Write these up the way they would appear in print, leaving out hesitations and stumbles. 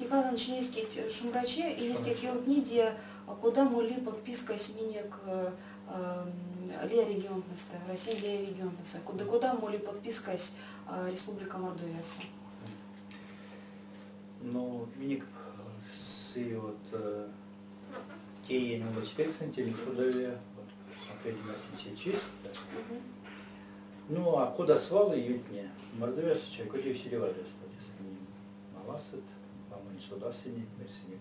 Никогда начинеские шумрачи и несколько книги, куда моли подписка сменек Лия регионности, Россия Лия регионности, куда моли подписка Республика Мордовия. Ну, миник с вот те не успех сантим шудове, опять на честь. Ну, а куда свалы ютне? Мордовия сейчас куда все дела кстати, с ним маласет, вам не сюда синит, мерсинит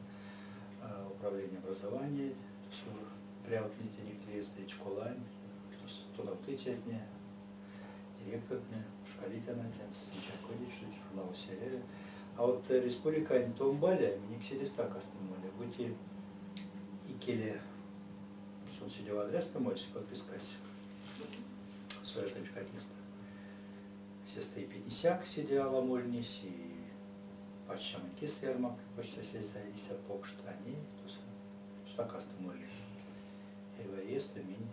управление образования, все приятные не ездить школами, туда тычетне, директор не, шкалитяна, сейчас ходит, что журнал серия. А вот республика не том бале, мне к себе так остановили. Будьте и келе, что сидел адрес, то можете подпискать. Советочка место. Все стоит 50 сидела мольнись и почти кис ярмак, почти все зависят покшт, они то так остановили. И есть мини.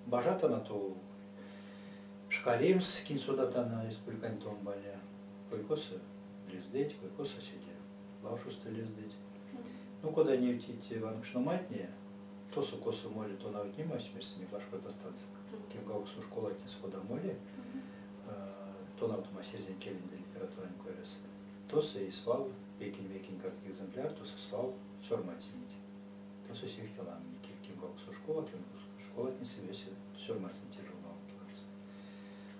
Бажата на то шкалимс кинсудата на республика не том бале. Койкоса лиздеть, койкоса сидя, лаушуста лиздеть. Ну, куда не уйти вам шноматнее, то су косу моли, то навіть не мать смерти, не башка достанется. Кем гаусу школа не схода моли, то на автома серзень келин до литература не койрес. То су и свал, векин как экземпляр, то су свал сормать снить. То су всех телам, кем гаусу школа не свесит, сормать не тяжело.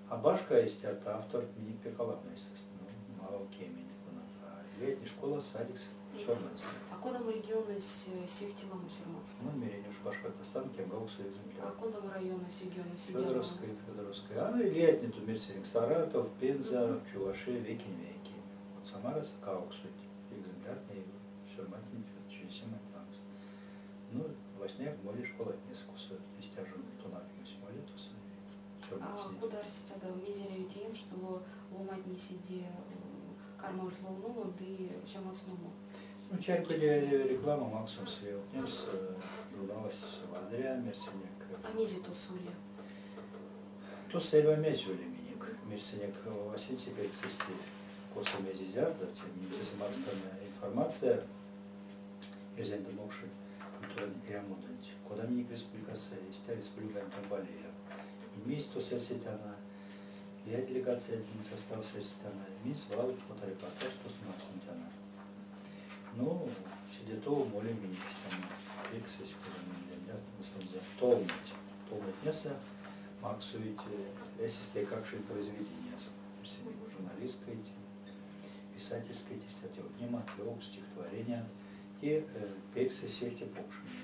А башка есть это автор не переколабный, естественно. Мало кемени, летняя школа, садик, сюрманство. А куда мы регионы с сехтилом сюрманства? Ну, мерение Башкортостан, Кемгаусу экземпляр. А куда мы районы с региона Федоровская. А и летний тут мерсеринг Саратов, Пенза, Чуваши, веки. Вот Самара, Кауксу, экземплярный, сюрманство, через 7 танц. Ну, во сне моли школа отнеску, истяжу тунами моли, то а куда растет медиа тем, что ломать не сиди карман ловну, да и чем основу? Ну, чайку реклама максимум свел. Немс журналась Вадря, Мерсенек. А мези то сули? То сельва мезюли миник. Мерсенек Василий теперь кстати коса мези зярда, тем не менее максимальная информация. Если не мокши, то я муданить. Куда миник республикаса, есть республика Антамбалия. Имеется то сельсетяна, я делегация один состав сельсетяна, имеется вал фоторепортаж, то сельсетяна. Ну, сидя то, более менее кистяна, эксес, куда мы для толмать неса, максуить, если как шить произведение, журналистское, писательское, статья, нема, трёх, стихотворения, те пексы всех те покшины,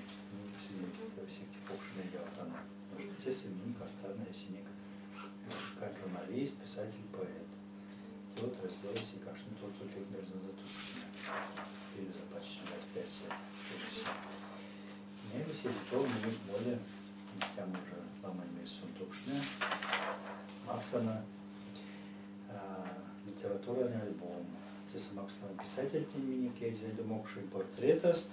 всех те покшины делают она. Потому что те семейник, остальная синек, как журналист, писатель, поэт. И вот разделись, и как что тот эффект мерзно затушено. Или запачечно остается. Не висит то, у них более, там уже ломаемые сунтушные. Максана литературный альбом. Те Максана писатель, тем не менее, я замокший портретост.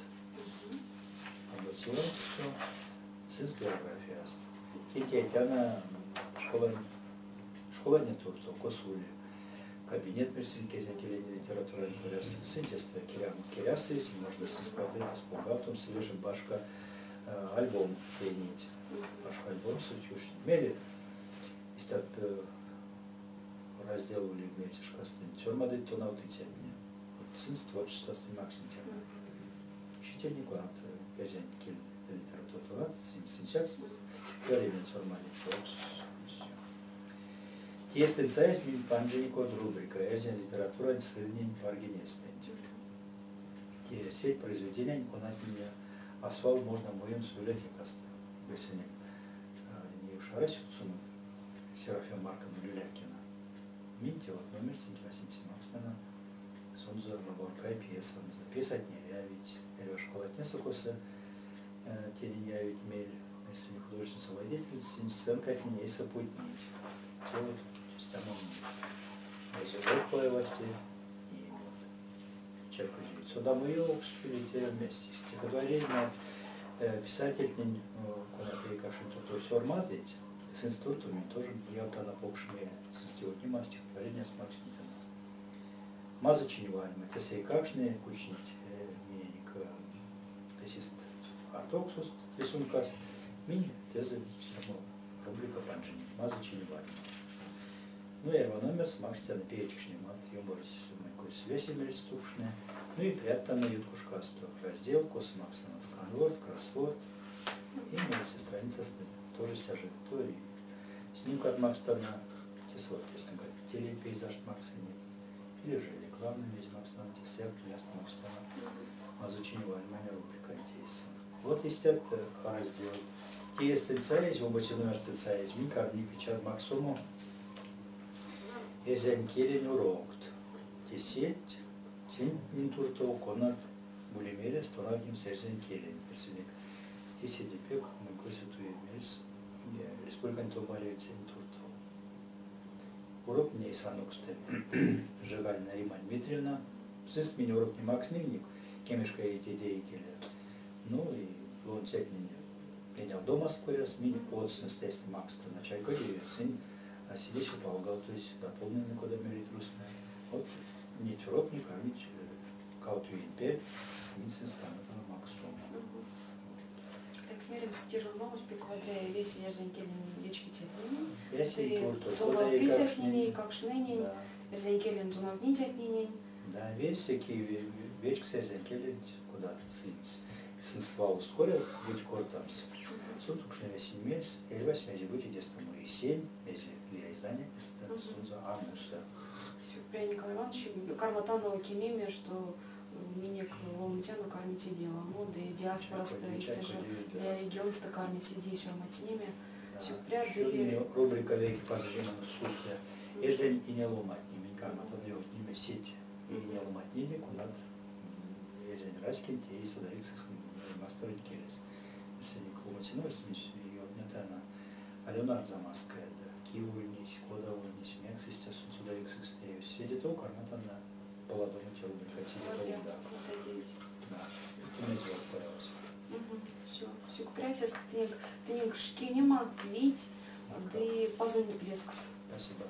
Обратила все. С биографией. Тетяна школа не тут, то косули. Кабинет присылки за литература интереса. Синтеста кирясы, если можно справлять с полгатом, свежим башка альбом пенить. Башка альбом сучуш. Мели истят разделывали вместе шкастын. Тёрмады то на утыценне. Сын творчества снимак сентября. Учитель гуант, газен киль литература, синтекст. Говорим информальный фокус. Тестен сайз мин панжинико рубрика «Эрзен литература не среднень паргенестен». Те сеть произведения никонать меня асфал можно моим с библиотекаста. Если не ушарасик суму Серафим Марком Люлякина. Миньте вот номер 78 Макстана Сунза Лаборкай пьеса. Записать не рявить. Или школа отнесла коса тени явить мель. Если не художественная совладительница, сценка от меня и сопутнить. Все вот система развивает власти и вот человек удивит. Сюда мы ее вступили вместе. Стихотворение писатель, куда перекашен, то все армадить, с институтами тоже я вот на покшме с институтом стихотворение с Максимом. мазачин вальма, тесей какшне, кучнить миник, тесист артоксус, рисункас, мини, тезе, рубрика панжини, мазачин вальма. Ну и эрвономерс, макстян пеечкшне мат, юморис, макой свесимерис тупшне, ну и прятанна юткушкасту, раздел, космаксана сканворд, кроссворд, и молится страница тоже стяжет тори. Снимка от Макстана, тесот, если говорить, телепейзаж Максани, или же рекламный весь Макстана, тесяк, ясно Макстана, мазучинева Альмания рубрика антиеса. Вот есть это раздел. Тиес тенцаез, обочи номер тенцаез, минкарни печат Максому, езен келен урокт. Тесет, син нинтурто конат, булимере, стонагним серзен келен, персенек. Тесет депек, мы красотуем мельс, республика Антомалия Центурто. Урок мне и сануксте. Жигальна Рима Дмитриевна. Сыст меня урок не Макс Нильник, кемешка и идеи келя. Ну и он цепни меня дома скоряс, мини подсны стест Макста началька и сын сидящий полагал, то есть дополненный куда мерит русская. Вот не урок не кормить кауту импер, минцы станут Максу. Смерим стежу малость пиквадря весь ерзенкелин вечки технини. Ты тунавни технини, как шнени, ерзенкелин тунавни технини. Да, весь всякие вечки ерзенкелин куда сенсвал ускорил, быть кортамс. Суд уж не весь имеется, и вас мязи быть и дестому и 7, мязи для издания, за армуса. При Николай Иванович, карматанова кемемия, что миник ломтяну кормите дело, моды, диаспора стоите же, для региониста кормите идею матнями, все пряды. Рубрика веки пожима сутля. Ежели и не ломать ними, карматан его ними сеть, и не ломать ними, кунат, ежели раскин, те и сударик с мастерой келес. Если не кломатино, если ее обнятана, Алена Замаская, да, Киевульнись, Кодовульнись, Мексистя, сударик с истею, сведет о карматана. Поладому телу хотели, да. Да, это не сделал, пожалуйста. Все, все, купляйся, ты не шкинема, вить, ты позоник лескс. Спасибо.